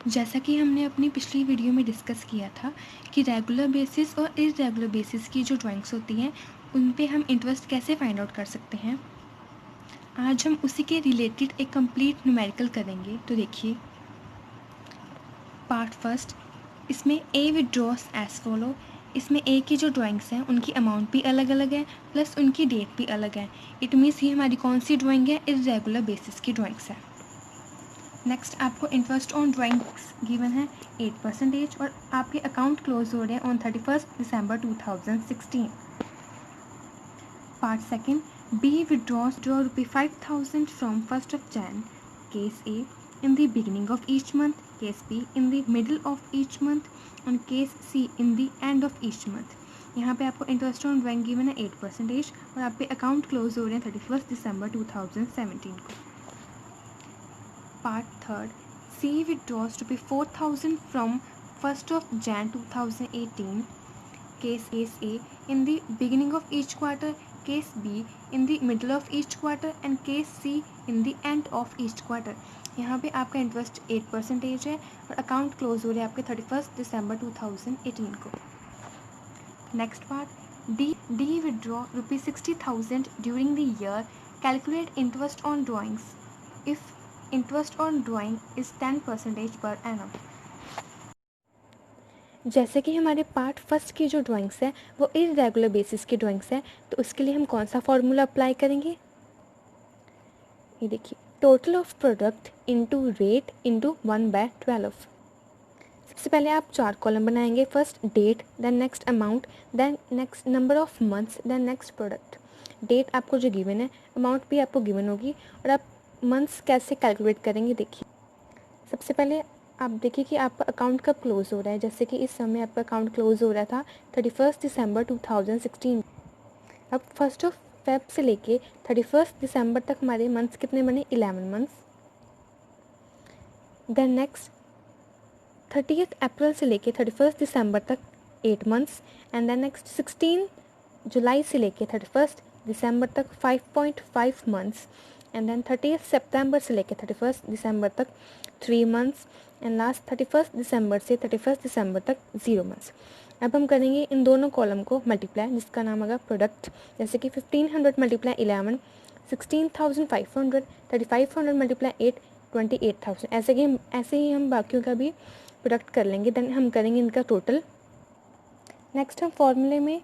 जैसा कि हमने अपनी पिछली वीडियो में डिस्कस किया था कि रेगुलर बेसिस और इरेगुलर बेसिस की जो ड्राइंग्स होती हैं उन पे हम इंटरेस्ट कैसे फाइंड आउट कर सकते हैं, आज हम उसी के रिलेटेड एक कंप्लीट न्यूमेरिकल करेंगे। तो देखिए पार्ट फर्स्ट, इसमें ए विड्रॉस एज फॉलो। इसमें ए की जो ड्राइंग्स हैं उनकी अमाउंट भी अलग अलग है प्लस उनकी डेट भी अलग है। इट मीन्स ये हमारी कौन सी ड्राइंग है, इरेगुलर बेसिस की ड्राइंग्स है। नेक्स्ट आपको इंटरेस्ट ऑन ड्राइंग्स गिवन है 8% और आपके अकाउंट क्लोज हो रहे हैं ऑन 31 दिसंबर 2016। Part second, B withdraws draw ₹5,000 from 1st of Jan, case A in the beginning of each month, case B in the middle of each month and case C in the end of each month। यहाँ पे आपको interest on drawing given है 8% और आपके account close हो रहे हैं 31 दिसंबर 2017 को। Part third, C withdraws ₹4,000 from 1st of Jan 2018, case A in the beginning of each quarter, case B in the middle of each quarter and case C in the end of each quarter। यहाँ पे आपका interest 8% है और account close हो रहा है आपके 31 दिसंबर 2018 को। Next part, D withdraw ₹60,000 during the year, calculate interest on drawings if interest on drawing is 10% per annum. जैसे कि हमारे पार्ट फर्स्ट की जो ड्राइंग्स है वो इरेगुलर बेसिस की ड्राइंग्स है, तो उसके लिए हम कौन सा फॉर्मूला अप्लाई करेंगे, ये देखिए, total of product into rate into 1/12। सबसे पहले आप 4 कॉलम बनाएंगे, first date, then next amount, then next number of months, then next product. Date आपको जो गिवन है, अमाउंट भी आपको गिवन होगी और आप मंथ्स कैसे कैलकुलेट करेंगे देखिए। सबसे पहले आप देखिए कि आपका अकाउंट कब क्लोज हो रहा है। जैसे कि इस समय आपका अकाउंट क्लोज हो रहा था 31 दिसंबर 2016। अब 1st ऑफ फेब से लेके 31 दिसंबर तक हमारे मंथ्स कितने बने, 11 मंथ्स। देन नेक्स्ट 30 अप्रैल से लेके 31 दिसंबर तक 8 मंथ्स एंड देन नेक्स्ट 16 जुलाई से लेके 31 दिसंबर तक 5.5 मंथ्स एंड देन 30 सितंबर से लेके 31 दिसंबर तक 3 मंथ्स एंड लास्ट 31 दिसंबर से 31 दिसंबर तक 0 मंथ्स। अब हम करेंगे इन दोनों कॉलम को मल्टीप्लाई, जिसका नाम होगा प्रोडक्ट। जैसे कि 1500 मल्टीप्लाई 11 16,500, 3500 मल्टीप्लाई 8 28,000। ऐसे ही हम बाकियों का भी प्रोडक्ट कर लेंगे। देन हम करेंगे इनका टोटल। नेक्स्ट हम फॉर्मूले में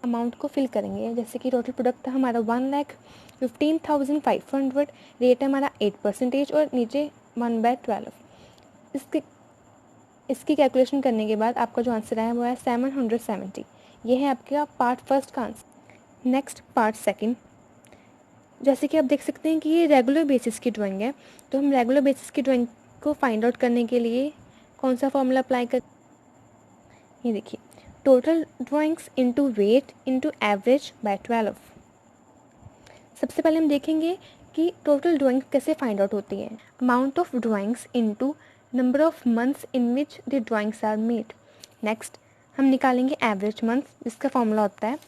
अमाउंट को फिल करेंगे। जैसे कि टोटल प्रोडक्ट था हमारा 1,15,500, रेट है हमारा 8% और नीचे 1/12। इसकी कैलकुलेशन करने के बाद आपका जो आंसर आया वो है 770। ये है आपका पार्ट फर्स्ट का आंसर। नेक्स्ट पार्ट सेकंड, जैसे कि आप देख सकते हैं कि ये रेगुलर बेसिस की ड्राइंग है, तो हम रेगुलर बेसिस की ड्राइंग को फाइंड आउट करने के लिए कौन सा फॉर्मूला अप्लाई कर, ये देखिए, total drawings into weight into average by 12। सबसे पहले हम देखेंगे कि टोटल ड्राइंग्स कैसे फाइंड आउट होती है। Amount of drawings into number of months in which the drawings are made. Next हम निकालेंगे एवरेज मंथ्स, जिसका फॉर्मूला होता है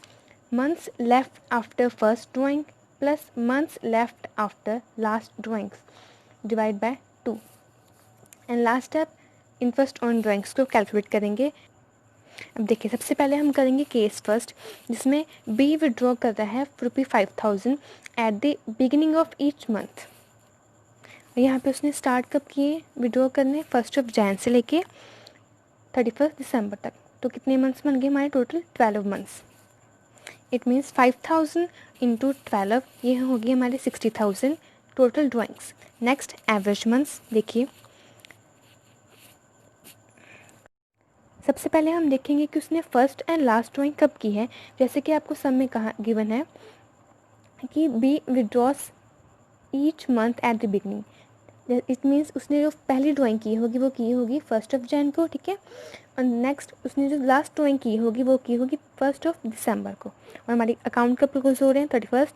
months left after first drawing plus months left after last drawings divide by 2 and last step interest on drawings को calculate करेंगे। अब देखिए, सबसे पहले हम करेंगे केस फर्स्ट, जिसमें बी विड्रॉ कर रहा है ₹5,000 eight the beginning of each month. यहाँ पे उसने स्टार्ट कब किए विड्रॉ करने, 1st ऑफ जैन से लेके 31 दिसंबर तक। तो कितने मंथ्स बन गए हमारे, total 12 months. It means 5,000 into 12, ये होगी हमारे 60,000 total drawings. Next average months, देखिए सबसे पहले हम देखेंगे कि उसने फर्स्ट एंड लास्ट ड्राइंग कब की है। जैसे कि आपको सब में कहा गिवन है कि B withdraws each month at the beginning. It means उसने जो पहली ड्राइंग की होगी वो की होगी 1st ऑफ जैन को, ठीक है। और नेक्स्ट उसने जो लास्ट ड्राइंग की होगी वो की होगी 1st ऑफ दिसंबर को। और हमारी अकाउंट कब क्लोज हो रहे हैं, 31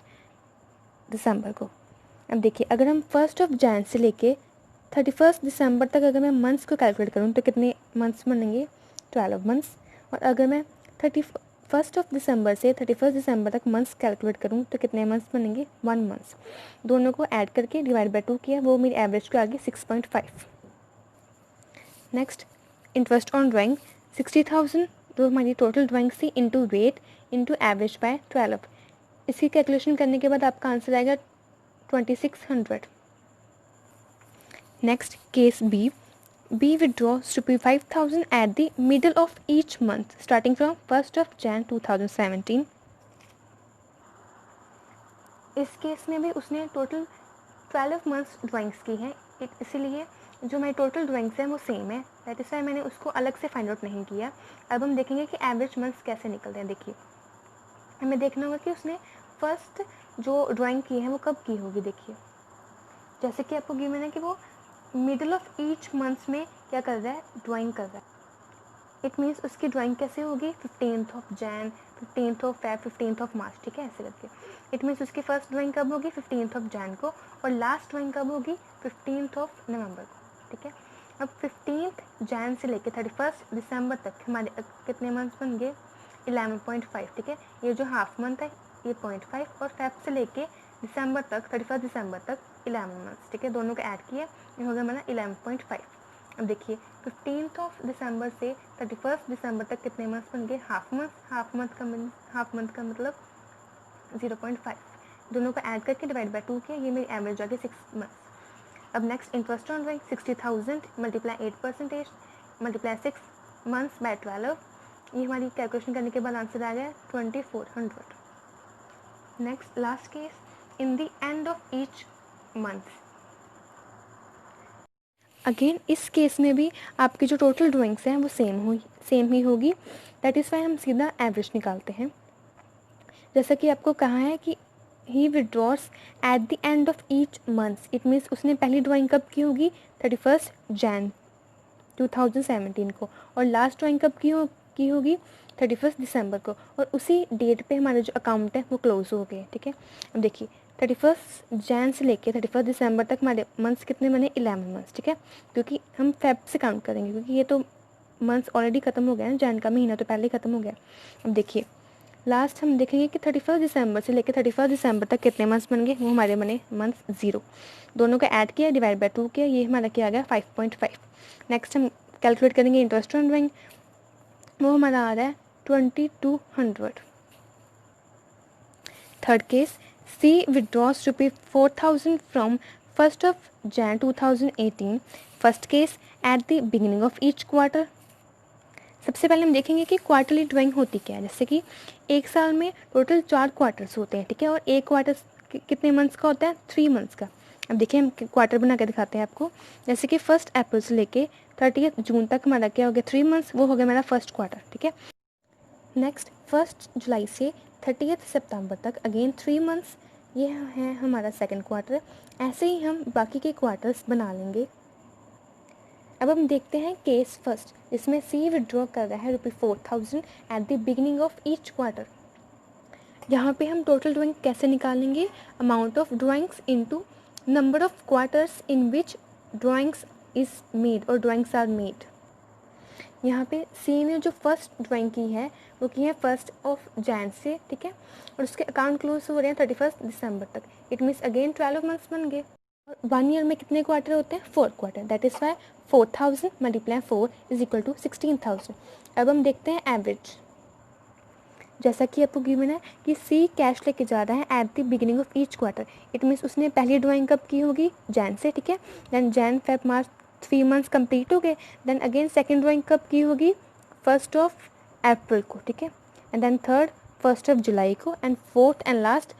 दिसंबर को। अब देखिए, अगर हम 1st ऑफ जैन से लेके 31 दिसंबर तक अगर मैं मंथ्स को कैलकुलेट करूँ तो कितने मंथ्स बनेंगे, 12 मंथ्स। और अगर मैं 31 ऑफ दिसंबर से 31 दिसंबर तक मंथ्स कैलकुलेट करूँ तो कितने मंथ्स बनेंगे, 1 मंथ्स। दोनों को ऐड करके डिवाइड बाय 2 किया, वो मेरी एवरेज को आ गई 6.5। नेक्स्ट इंटरेस्ट ऑन ड्राइंग 60,000 जो हमारी टोटल ड्राइंग थी into weight into average by 12। इसकी कैलकुलेशन करने के बाद आपका आंसर आएगा 2600। Next case B withdraws rupees 5,000 at the middle of each month starting from 1st of Jan 2017। इस केस में भी उसने टोटल 12 मंथ्स ड्राइंग्स की हैं, इसीलिए जो मेरी टोटल ड्राइंग्स हैं वो सेम है, दैट इज़ वाई मैंने उसको अलग से फाइंड आउट नहीं किया। अब हम देखेंगे कि एवरेज मंथ्स कैसे निकलते हैं। देखिए हमें देखना होगा कि उसने फर्स्ट जो ड्राइंग की है वो कब की होगी। देखिए जैसे कि आपको गिवन है कि वो मिडल ऑफ ईच मंथ्स में क्या कर रहा है, ड्राइंग कर रहा है। इट मीन्स उसकी ड्राइंग कैसे होगी 15th of Jain, 15th of Feb, 15th of March, ठीक है, ऐसे करके। इट मीन्स उसकी फर्स्ट ड्राइंग कब होगी 15th ऑफ जैन को और लास्ट ड्राइंग कब होगी 15th ऑफ नवंबर को, ठीक है। अब 15th जैन से लेकर 31st दिसंबर तक हमारे कितने मंथ्स बन गए 11.5, ठीक है। ये जो हाफ मंथ है ये 0.5 और फेब से लेके दिसंबर तक 31 दिसंबर तक 11 मंथ्स, ठीक है, दोनों को ऐड किया ये हो गया हमारा 11.5। अब देखिए 15th ऑफ दिसंबर से 31st दिसंबर तक कितने मंथ्स बन गए हाफ मंथ, हाफ मंथ का मतलब 0.5, दोनों को ऐड करके डिवाइड बाय 2 किया, ये मेरी एवरेज आ गई 6 मंथ्स। अब next interest on drawing 60,000 multiply 8% multiply 6 months by 12, ये हमारी कैलकुलेशन करने के बाद आंसर आ गया 2400। Next last case in the end of each month. Again इस केस में भी आपकी जो टोटल ड्राइंग्स हैं वो सेम ही होगी, दैट इज़ वाई हम सीधा एवरेज निकालते हैं। जैसा कि आपको कहा है कि he withdraws at the end of each month, it means उसने पहली ड्राइंग कब की होगी 31 जैन 2017 को और लास्ट ड्राइंग कब की होगी 31 दिसंबर को, और उसी डेट पे हमारा जो अकाउंट है वो क्लोज हो गए, ठीक है। अब देखिए 31 जैन से लेके 31 दिसंबर तक हमारे मंथ्स कितने बने 11 मंथ्स, ठीक है, क्योंकि हम फेब से काउंट करेंगे क्योंकि ये तो मंथ्स ऑलरेडी ख़त्म हो गया ना, जैन का महीना तो पहले ही ख़त्म हो गया। अब देखिए लास्ट हम देखेंगे कि 31 दिसंबर से लेकर 31 दिसंबर तक कितने मंथ्स बन गए, वो हमारे बने मंथ 0, दोनों का ऐड किया डिवाइड बाय 2 किया, ये हमारा क्या आ गया 5.5। नेक्स्ट हम कैलकुलेट करेंगे इंटरेस्ट ऑन ड्राइंग, वो हमारा आ रहा है 2200। Third case C withdraws rupees 4,000 from 1st of Jan 2018, first case at the beginning of each quarter. सबसे पहले हम देखेंगे कि क्वार्टरली ड्राइंग होती क्या है। जैसे कि एक साल में टोटल 4 क्वार्टर्स होते हैं, ठीक है, और एक क्वार्टर कितने मंथ्स का होता है 3 मंथ्स का। अब देखिए हम क्वार्टर बना के दिखाते हैं आपको। जैसे कि 1 अप्रैल से लेके 30 जून तक हमारा क्या हो गया 3 मंथ्स, वो हो गया मेरा फर्स्ट क्वार्टर, ठीक है। नेक्स्ट 1 जुलाई से 30 सितंबर तक अगेन 3 मंथ्स, ये है हमारा सेकंड क्वार्टर। ऐसे ही हम बाकी के क्वार्टर्स बना लेंगे। अब हम देखते हैं केस फर्स्ट, जिसमें सी विड्रॉ कर रहा है ₹4,000 eight the beginning of each quarter. यहाँ पे हम टोटल ड्राइंग कैसे निकालेंगे, amount of drawings into number of quarters in which drawings is made और ड्राइंग्स आर मेड। यहाँ पे सी ने जो फर्स्ट ड्राइंग की है वो की है 1 जैन से, ठीक है, और उसके अकाउंट क्लोज हो रहे हैं 31 दिसंबर तक। इट मीन्स अगेन 12 मंथ्स बन गए और 1 ईयर में कितने क्वार्टर होते हैं 4 quarter, that is why 4,000 multiply 4 is equal to 16,000। अब हम देखते हैं एवरेज। जैसा कि आपको गिवन है कि सी कैश लेके जा रहा है eight the beginning of each quarter, it means उसने पहली ड्राइंग कब की होगी जैन से, ठीक है, then Jan Feb March 3 months complete हो गए। देन अगेन सेकेंड ड्राइंग कब की होगी 1 अप्रैल को, ठीक है, एंड देन थर्ड 1 जुलाई को, एंड फोर्थ एंड लास्ट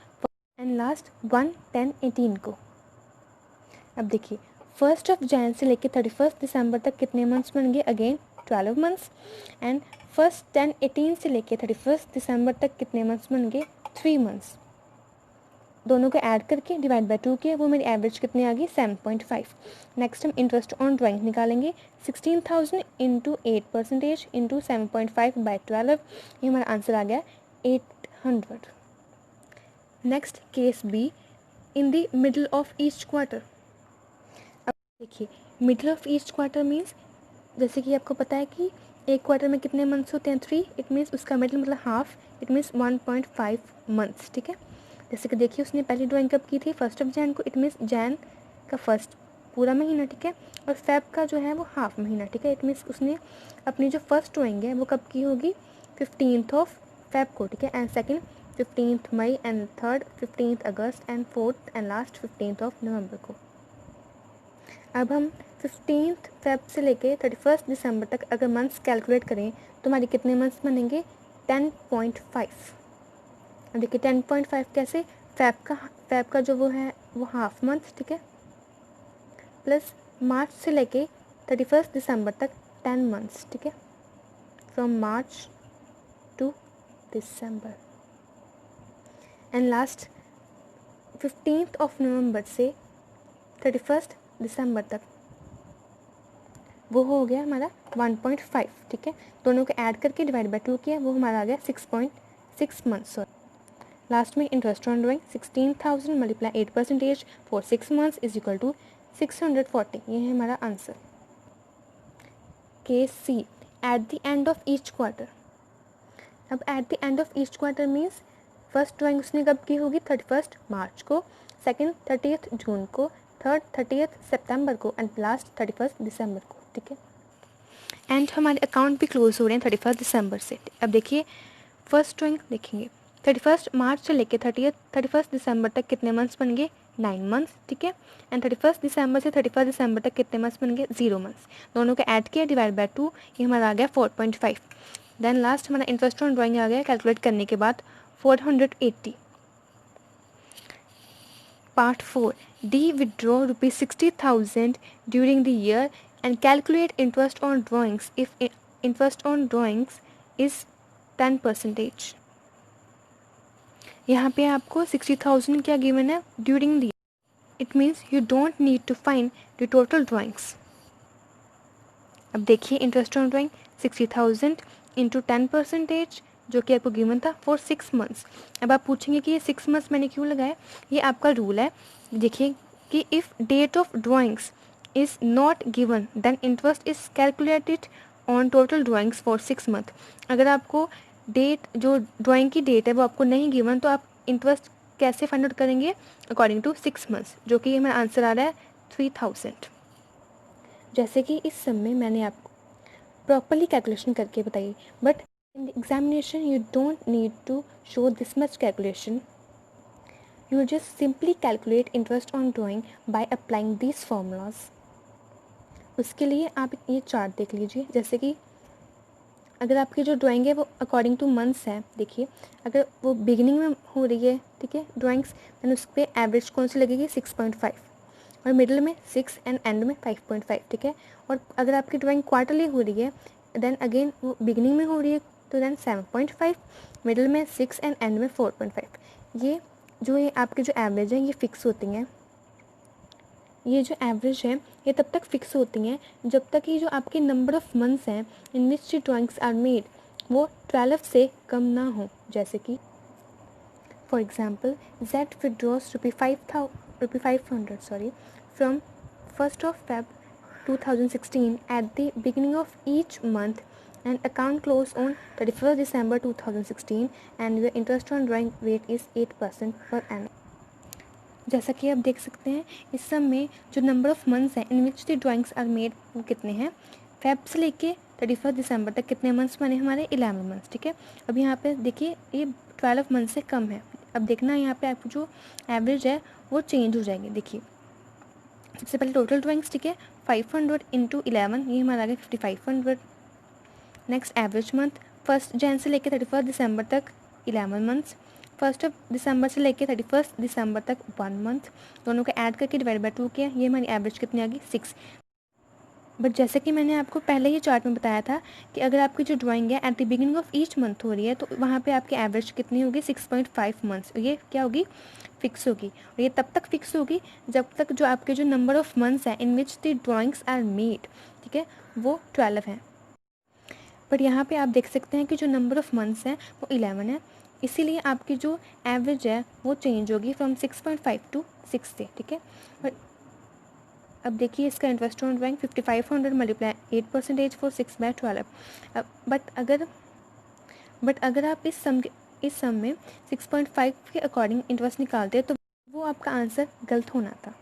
1/10/18 को। अब देखिए 1 जैन से लेकर 31 दिसंबर तक कितने मंथ्स बन गए अगेन 12 मंथ्स, एंड 1/10/18 से लेकर 31 दिसंबर तक कितने मंथ्स बन गए 3 मंथ्स, दोनों को ऐड करके डिवाइड बाय 2 किया, वो मेरी एवरेज कितनी आ गई 7.5। नेक्स्ट हम इंटरेस्ट ऑन ड्राइंग निकालेंगे 16,000 इंटू 8% इंटू 7.5 बाय 12, ये हमारा आंसर आ गया 800। Next case be in the middle of each quarter. अब देखिए middle of each quarter means जैसे कि आपको पता है कि एक क्वार्टर में कितने मंथ्स होते हैं 3, इट मीन्स उसका मिडल मतलब हाफ, इट मीन्स 1.5 मंथ्स, ठीक है। जैसे कि देखिए उसने पहली ड्राइंग कब की थी 1 जैन को, इट मीन्स जैन का फर्स्ट पूरा महीना, ठीक है, और फेब का जो है वो हाफ महीना, ठीक है। इट मीन्स उसने अपनी जो फर्स्ट ड्राइंग है वो कब की होगी, 15 फेब को, ठीक है, एंड सेकेंड 15 मई, एंड थर्ड 15 अगस्त, एंड फोर्थ एंड लास्ट 15 नवंबर को। अब हम 15 फेब से लेके 31 दिसंबर तक अगर मंथ्स कैलकुलेट करें तो हमारे कितने मंथ्स बनेंगे, 10.5। अब देखिए 10.5 कैसे, फेब का जो वो है वो हाफ मंथ, ठीक है, प्लस मार्च से लेके 31 दिसंबर तक 10 मंथ्स, ठीक है, from March two December, and last 15 नवंबर से 31 दिसंबर तक वो हो गया हमारा 1.5, ठीक है। दोनों को ऐड करके डिवाइड बाय 2 किया, वो हमारा आ गया 6.6 मंथ्स। लास्ट में interest on drawing 16,000 multiply 8% for 6 months is equal to 640। ये है हमारा answer. Case C, at the end of each quarter. अब at the end of each quarter means first drawing उसने कब की होगी, 31 मार्च को, सेकेंड 30 जून को, थर्ड 30 सितंबर को, एंड लास्ट 31 दिसंबर को, ठीक है। एंड हमारे अकाउंट भी क्लोज हो रहे हैं 31 दिसंबर से। अब देखिए फर्स्ट ड्राइंग देखेंगे, 31 मार्च से लेके 31 दिसंबर तक कितने मंथ्स बन गए, 9 मंथ्स, ठीक है। एंड 31 दिसंबर से 31 दिसंबर तक कितने मंथ्स बन गए, 0 मंथ्स। दोनों को ऐड किया, डिवाइड बाय 2, ये हमारा आ गया 4.5। देन लास्ट हमारा इंटरेस्ट ऑन ड्राइंग आ गया कैलकुलेट करने के बाद 480। Part 4, D withdraw ₹60,000 during the year and calculate interest on drawings if interest on drawings is 10%। यहाँ पे आपको 60,000 क्या गिवन है, during the, it means you don't need to find the total drawings. अब देखिए इंटरेस्ट ऑन ड्राइंग 60,000 इंटू 10% जो कि आपको गिवन था फॉर 6 मंथ्स। अब आप पूछेंगे कि ये 6 मंथ्स मैंने क्यों लगाया, ये आपका रूल है। देखिए कि if date of drawings is not given then interest is calculated on total drawings for 6 month। अगर आपको डेट, जो ड्राइंग की डेट है वो आपको नहीं गिवन, तो आप इंटरेस्ट कैसे फाइंड आउट करेंगे, अकॉर्डिंग टू 6 मंथ्स, जो कि हमारा आंसर आ रहा है 3000। जैसे कि इस सम में मैंने आपको प्रॉपरली कैलकुलेशन करके बताई, but in the examination you don't need to show this much calculation, you just simply calculate interest on drawing by applying these formulas। उसके लिए आप ये चार्ट देख लीजिए, जैसे कि अगर आपकी जो ड्राइंग है वो अकॉर्डिंग टू मंथ्स है, देखिए अगर वो बिगिनिंग में हो रही है, ठीक है, ड्राइंग्स, देन उस पर एवरेज कौन सी लगेगी, 6.5, और मिडिल में 6 एंड एंड में 5.5, ठीक है। और अगर आपकी ड्राइंग क्वार्टरली हो रही है, देन अगेन वो बिगिनिंग में हो रही है तो देन 7.5, मिडिल में 6 एंड एंड में 4.5। ये जो है आपके जो एवरेज है ये फिक्स होती हैं, ये जो एवरेज है ये तब तक फिक्स होती हैं जब तक ये जो आपके नंबर ऑफ मंथ्स हैं in which drawings are made वो 12 से कम ना हो। जैसे कि for example Z withdraws ₹500 from 1st Feb 2016 eight the beginning of each month and account closed on 31st December 2016 and your interest on drawing rate is 8% per annum। जैसा कि आप देख सकते हैं इस सब में जो नंबर ऑफ मंथ्स हैं in which the drawings are made वो कितने हैं, फेब से लेके 31 दिसंबर तक कितने मंथ्स बने हमारे, 11 मंथ्स, ठीक है। अब यहाँ पे देखिए ये 12 मंथ से कम है। अब देखना यहाँ पे आपको जो एवरेज है वो चेंज हो जाएगी। देखिए सबसे पहले टोटल ड्राइंग्स, ठीक है, 500 इंटू 11, ये हमारा आ गया 5500। नेक्स्ट एवरेज मंथ, 1 जन से लेके 31 दिसंबर तक 11 मंथ्स, 1 दिसंबर से लेके 31 दिसंबर तक 1 मंथ, दोनों को ऐड करके डिवाइड बाय 2 किया, ये हमारी एवरेज कितनी आ गई, 6। बट जैसे कि मैंने आपको पहले ही चार्ट में बताया था कि अगर आपकी जो ड्राइंग है eight the beginning of each month हो रही है तो वहाँ पे आपकी एवरेज कितनी होगी, 6.5 मंथ्स। ये क्या होगी, फिक्स होगी, और ये तब तक फिक्स होगी जब तक जो आपके जो नंबर ऑफ मंथ्स हैं in which the drawings are made, ठीक है, वो 12 हैं। बट यहाँ पे आप देख सकते हैं कि जो नंबर ऑफ मंथ्स हैं वो 11 है, इसीलिए आपकी जो एवरेज है वो चेंज होगी फ्रॉम 6.5 टू 6 से, ठीक है। और अब देखिए इसका interest on drawing 5500 multiply 8% for 6/12। But अगर आप इस सम में 6.5 के अकॉर्डिंग इंटरेस्ट निकालते हैं तो वो आपका आंसर गलत होना था।